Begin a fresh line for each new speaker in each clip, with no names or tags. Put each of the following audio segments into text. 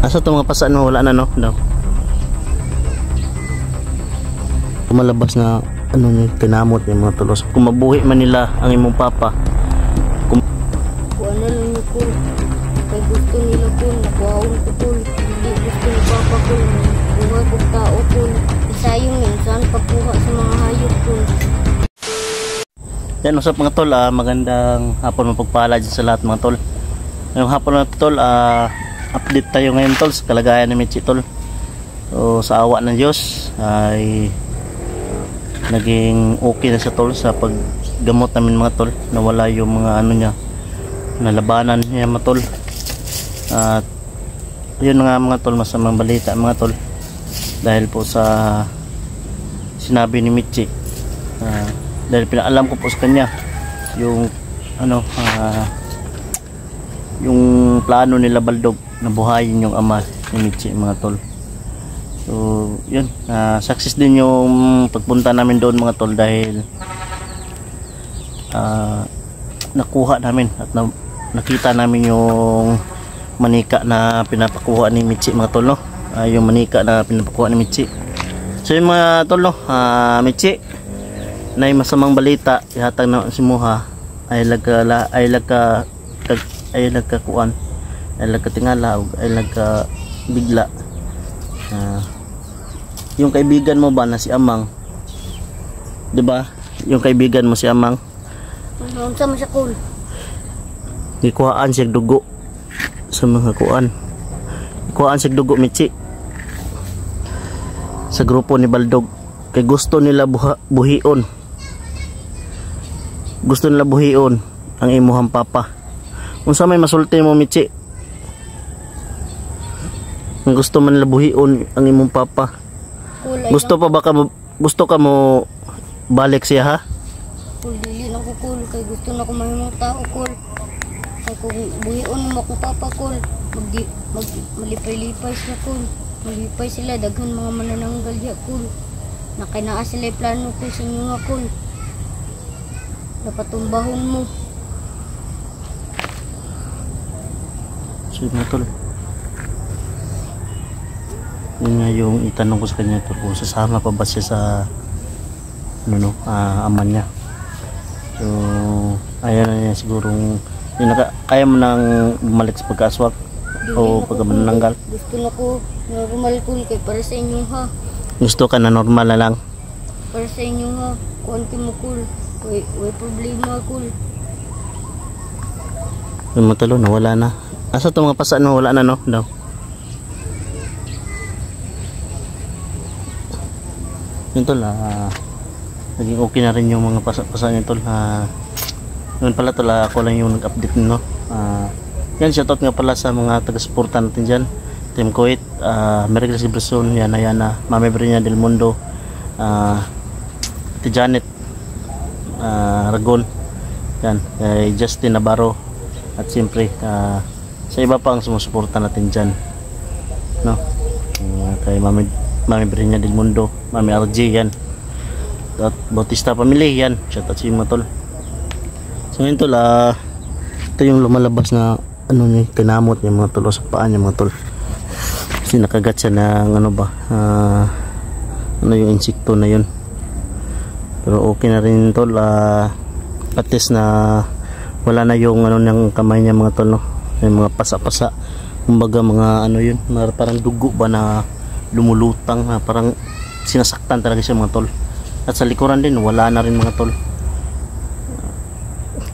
Asa to mga pasa no, wala na no daw. Kumalabas na ano ni kinamot ni mga tulos. Kung mabuhi man nila ang imong papa.
Kuha na lang ni Kul. Kay gusto nila Kul, nakuhaon ko Kul. Hindi gusto ni Papa Kul. Buhay kong tao Kul. Isayong minsan pagkuha sa mga hayop Kul.
Yan, usap mga tol, magandang hapon mapagpala dyan sa lahat mga tol. Ngayong hapon na tol, update tayo ngayon tol sa kalagayan ni Michi tol. So sa awa ng Diyos ay naging okay na siya tol sa paggamot namin mga tol. Nawala yung mga ano niya, nalabanan niya mga tol. At yun nga mga tol, masamang balita mga tol, dahil po sa sinabi ni Michi, dahil pinaalam ko po sa kanya yung ano, yung plano nila Baldog na buhayin yung ama ni Michi mga tol. So yun, success din yung pagpunta namin doon mga tol, dahil nakuha namin at nakita namin yung manika na pinapakuha ni Michi mga tol no? Yung manika na pinapakuha ni Michi. So yung mga tol no, Michi na masamang balita ihatag na si Muha ay nagkatingala ay nagkabigla. Yung kaibigan mo ba na si Amang, di ba? Yung kaibigan mo si Amang,
Ano sa masya Kul?
ikuhaan siya dugo sa mga kuan. Ikuhaan siya dugo Michi sa grupo ni Baldog, kay gusto nila buhion. Gusto nila buhion ang imuhang papa. Unsa may masulti mo Michi? Ang gusto man nila buhion ang imong papa. Gusto pa ba ka, gusto ka mo balik siya ha?
Kul, dili na ko Kul, kay gusto na ko mahimong tao Kul. Kay kung buhion mo akong papa Kul, malipay-lipay sila Kul. Malipay sila, daghan mga manananggal diya Kul. Nakinaa sila plano Kul sa inyo nga Kul. Dapat tumbahon mo.
So yun nga tol, yun nga yung itanong ko sa kanya tol, kung sasama pa ba siya sa ano no, ama niya. So ayan na niya sigurong kaya mo nang bumalik sa pagkaaswak o pagkamananggal.
Gusto na ko normal Kul, kay para sa inyo ha.
Gusto ka na normal na lang
Para sa inyo ha. Kuhan ki mo Kul, way problema Kul.
yung matalo nawala na. Asa to mga pasa no, wala na no daw. Yun tol, naging okay na rin yung mga pasa niya tol. Yun pala tol, ako lang yung nag-update no. Yan, shoutout nga pala sa mga taga-suporta natin dyan, Team Kuwait, Merry Celebration, Yana, Mami Brina Del Mundo, Ate Janet Ragon, yan, kay Justin Navarro, at siyempre sa iba pang sumusuporta natin dyan no? Kay Mami Brina Del Mundo, Mami RG yan, at Bautista Family yan, shoutout sa mga tol. So yun tol, ito yung lumalabas na ano ni kinamot niya mga tol, sa paa niya mga tol, kasi nakagat siya ng ano ba, ano yung insekto na yun. Pero okay na rin tol, at least na wala na yung ano ng kamay niya mga tol no? Yung mga pasa-pasa, kumbaga mga ano yun, parang dugo ba na lumulutang, parang sinasaktan talaga siya mga tol. At sa likuran din wala na rin mga tol.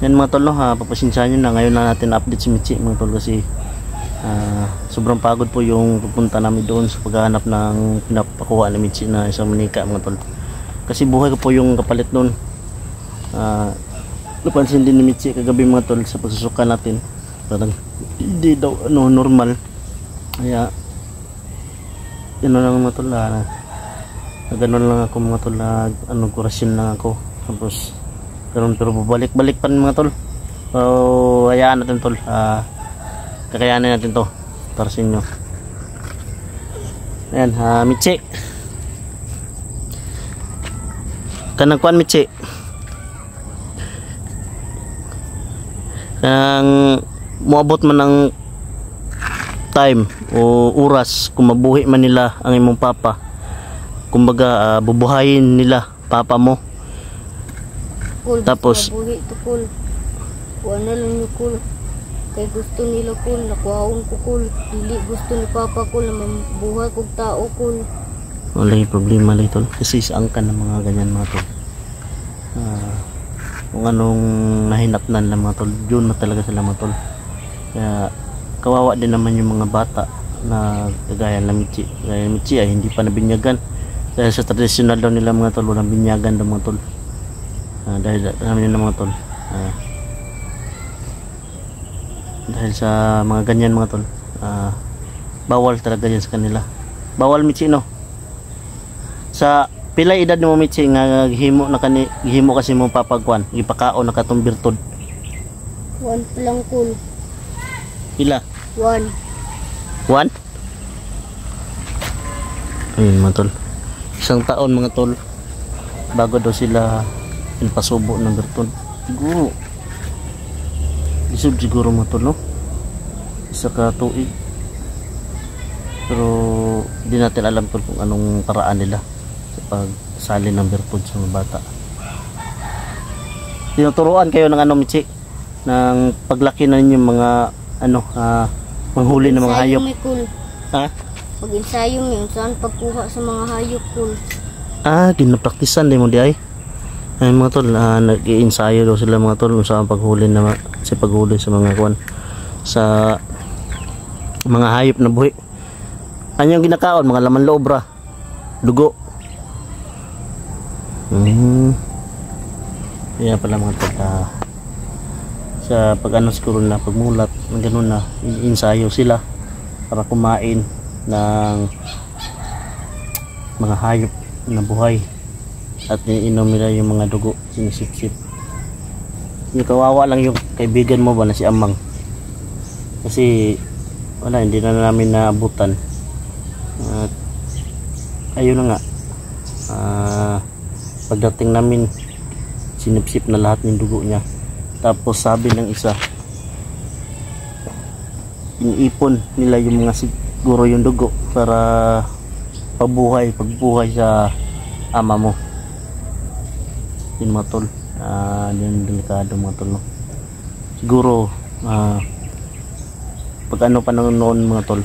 Yan mga tol no, papasensyahan nyo na, ngayon na natin update si Michi mga tol, kasi sobrang pagod po yung pupunta namin doon sa paghahanap ng pinapakuha ni Michi na isang manika mga tol, kasi buhay ko po yung kapalit doon. Napansin din ni Michi kagabi mga tol sa pagsusuka natin, parang hindi daw ano, normal. Kaya yun lang mga tol, gano'n lang ako mga tol, anong kurasyon lang ako, tapos pero balik pa rin mga tol. So hayaan natin tol, kakayanin natin to para sa inyo. Ayan, Michi, kanang kuan Michi, kanang muabot man ng time o oras kung mabuhi man nila ang imong papa, kumbaga bubuhayin nila papa mo.
Kul,
Tapos
mabuhi to kul. Kuha na lang niyo kul. Kay gusto nila kul, nakuhaon ko kul. Dili gusto ni papa kul na mabuhay kog tao kul.
Walang problema lang tol, kasi saangkan ng mga ganyan mga tol. Kung anong nahinatnan ng mga tol, yun na talaga sila mga tol. Kaya kawawa din naman yung mga bata na kagaya ng Michi. Kaya Michi ay hindi pa nabinyagan. Dahil sa traditional daw nila mga tol, walang binyagan daw mga tol. Dahil namin yun mga tol. Dahil sa mga ganyan mga tol, bawal talaga yan sa kanila. Bawal Michi no. Sa pila edad mo Michi nga gihimo na gihimo kasi mo papagkuan, gipakaon na katong birtod.
1 pa lang kul.
Pila?
1.
1? Ayun mga tol. 1 taon mga tol bago daw sila pinapasubo ng birtod. Siguro isip siguro mga tol no? Isa ka tuig. Pero hindi natin alam tol kung anong paraan nila pagsali ng birtod sa mga bata. Tinuturuan kayo ng ano Michi, ng paglaki na ninyo mga manghuli ng mga hayop. Ha?
Pag-ensayo mo saan pagkuha sa mga hayop kul.
Ginapraktisan din mo di ay. Ay mga tol, nag-i-ensayo daw sila mga tol sa paghuli na paghuli sa mga kuan sa mga hayop na buhi. Ano yung ginakaon? Mga laman loob ra, dugo. Kaya pala mga tol, sa pag-ano siguro na pagmulat ng ganun na ensayo sila para kumain ng mga hayop na buhay at iinom nila yung mga dugo, sinisip-sip. Yung kawawa lang yung kaibigan mo ba na si Amang, kasi wala, hindi na namin naabutan. At ayun na nga, pagdating namin sinipsip na lahat ng dugo niya. Tapos sabi ng isa, iniipon nila yung mga siguro yung dugo para pagbuhay sa ama mo. Yun mga tol, yun delikado mga tol no? Siguro pag ano pa noon mga tol,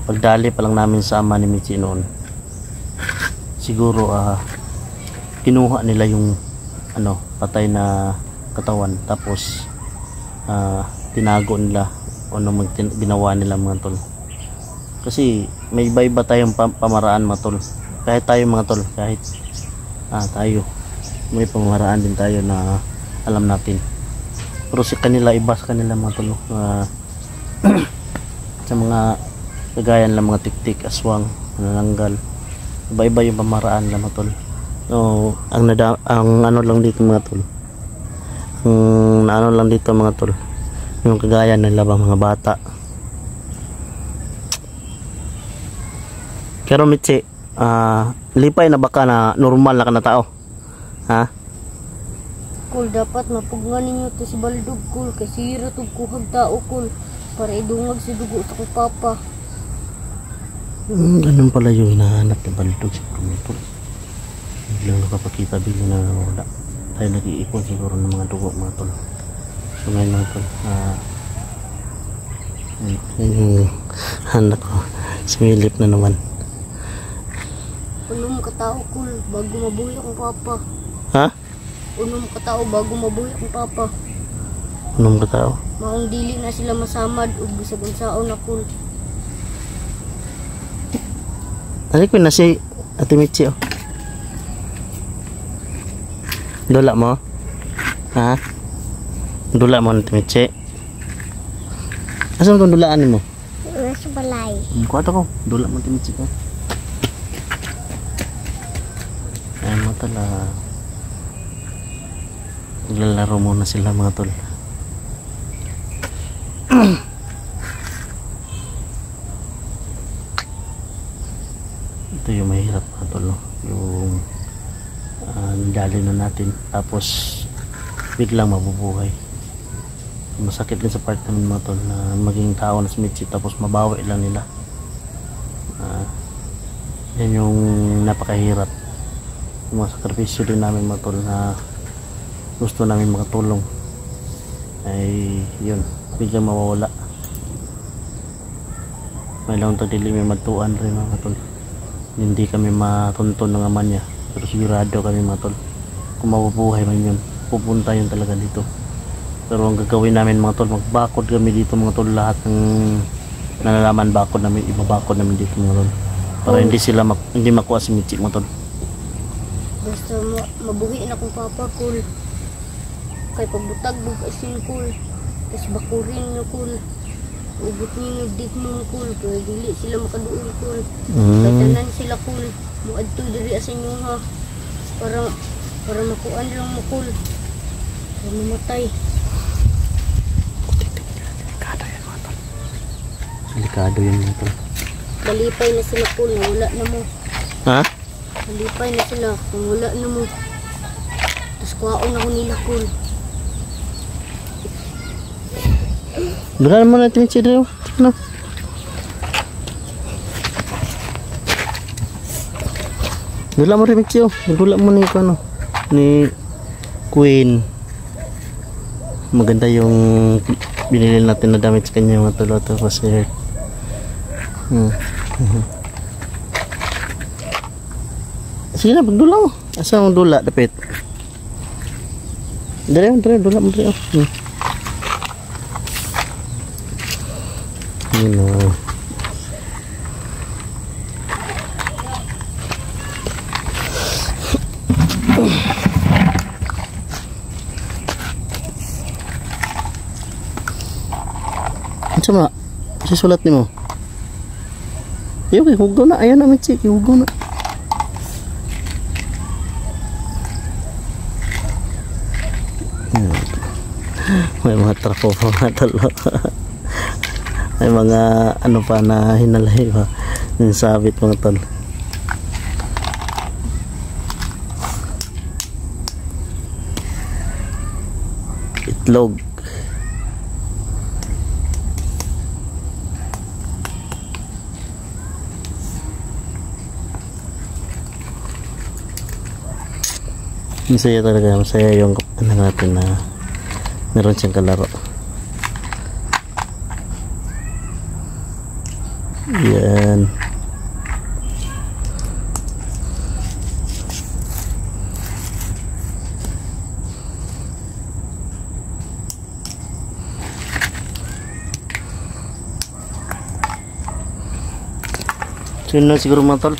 pagdali pa lang namin sa ama ni Michi noon, siguro kinuha nila yung patay na katawan, tapos tinago nila o ginawa nila mga tol. Kasi may iba-iba tayong pamaraan mga tol. Kahit tayo mga tol, kahit tayo may pamaraan din tayo na alam natin. Pero sa kanila, iba sa kanila mga tol. Sa mga kagayan lang, mga tiktik, aswang, nananggal, iba-iba yung pamaraan lang mga tol. So, ang ano lang dito mga tol, ang lang dito mga tol, yung kagaya nila ba mga bata. Pero Michi, lipay na baka na normal na ka na tao? Ha?
Kul, dapat mapugnan ninyo to si Baldog kul, kasi sira to kuhag tao kul, para idungag si dugo sa kay papa.
Ganun pala yung hinahanap ni Baldog siguro mga tol. Biglang nakapakita, biglang na wala tayo, nag-iipon siguro ng mga dugo mga tol. So ngayon mga tol, yung anak ko sumilip na naman.
Unom ka tao kul, bago mabuhay akong papa.
Ha?
Unom ka tao bago mabuhay akong papa.
Unom ka tao?
Maong dili na sila masamad ug bisag unsaon na kul.
Nalik ko na si Ate Michi oh. Dula mo? Ha? Dula mo Ate Michi? Asan kong dulaan mo?
Nasa balay.
Kuha ko, dula mo Ate Michi ko. Ayan mo tala, naglalaro muna sila mga tol. Ito yung mahirap mga tol no? Yung nandali na natin tapos biglang mabubuhay. masakit din sa part namin mga tol na maging tao na si Mitchie tapos mabawi lang nila. Yan yung napakahirap, yung mga sakripisyo din namin mga tol na gusto namin makatulong ay yun biglang mawawala. May lang tagdili may matuan rin mga tol, hindi kami matuntun ng ama niya pero sigurado kami mga tol kung mabubuhay man yun pupunta yun talaga dito. Pero ang gagawin namin mga tol, magbakod kami dito mga tol, lahat ng nalalaman bakod namin, ibabakod namin dito mga tol para hindi sila hindi makuha si Mitchie mga tol.
Basta mabuhi na kong papa kul. Kay pagbutag bug asin kul. Tapos bakurin nyo kul. Ubot nyo dik mo kul. Kaya dili sila makaduol kul. Kaya tanan sila kul. Muadto diri asin nyo ha. Para makuan lang mo kul. Para mamatay.
Delikado yan mga tol. Delikado yan mga tol.
Malipay na sila kul. Wala na mo.
Ha?
Malipay na sila. Kung wala na mo. Tapos kuhaon ako nila kul.
Dula mo natin Mitchie dito. No. Dula mo rin Mitchie. Dula mo ni ano ni Queen. Maganda yung binili natin na damit sa kanya mga tol tapos here. Sige na, pagdula mo. Asa mo dula, dapit? Dala dula mo dito. Yun o. Ano sama? Susulat ni mo? Iyo, hugaw na. Ayan na, Mitchie. Hugaw na. May mga trafo pa mga talo. May mga ano pa na hinalay pa. Yung sabit mga tol. Itlog. Masaya talaga, masaya yung ano natin na meron siyang kalaro. Yan. So yun na siguro mga tol,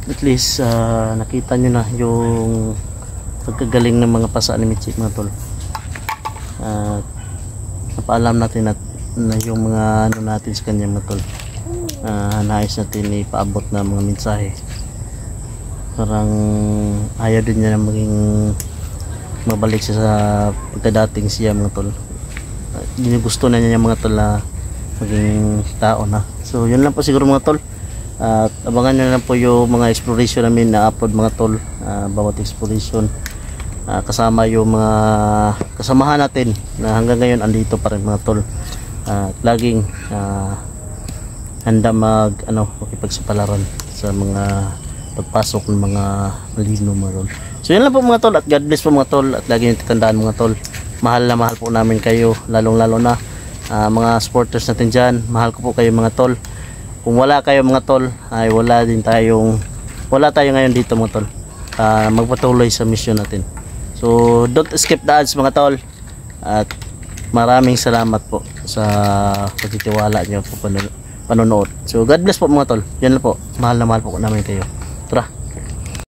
at least nakita nyo na yung pagkagaling ng mga pasa ni Mitchie mga tol. Napaalam natin na yung mga ano natin sa kanya mga tol. Nais natin ipaabot na mga mensahe. Parang ayaw din niya na maging mabalik siya sa pagkadating siya mga tol. Gusto na niya mga tol na maging tao na. So yun lang po siguro mga tol. At abangan nyo na po yung mga exploration namin na upload mga tol, bawat exploration kasama yung mga kasamahan natin na hanggang ngayon andito pa rin mga tol. Laging handa makipagsapalaran sa mga pagpasok ng mga malino mga tol. So yun lang po mga tol, at God bless po mga tol, at lagi nyo tandaan mga tol, mahal na mahal po namin kayo, lalong lalo na mga supporters natin dyan. Mahal ko po kayo mga tol. Kung wala kayo mga tol ay wala tayo ngayon dito mga tol. Magpatuloy sa mission natin. So don't skip the ads mga tol. At maraming salamat po sa pagtitiwala nyo po panonood. So God bless po mga tol. Yan lang po. Mahal na mahal po namin kayo.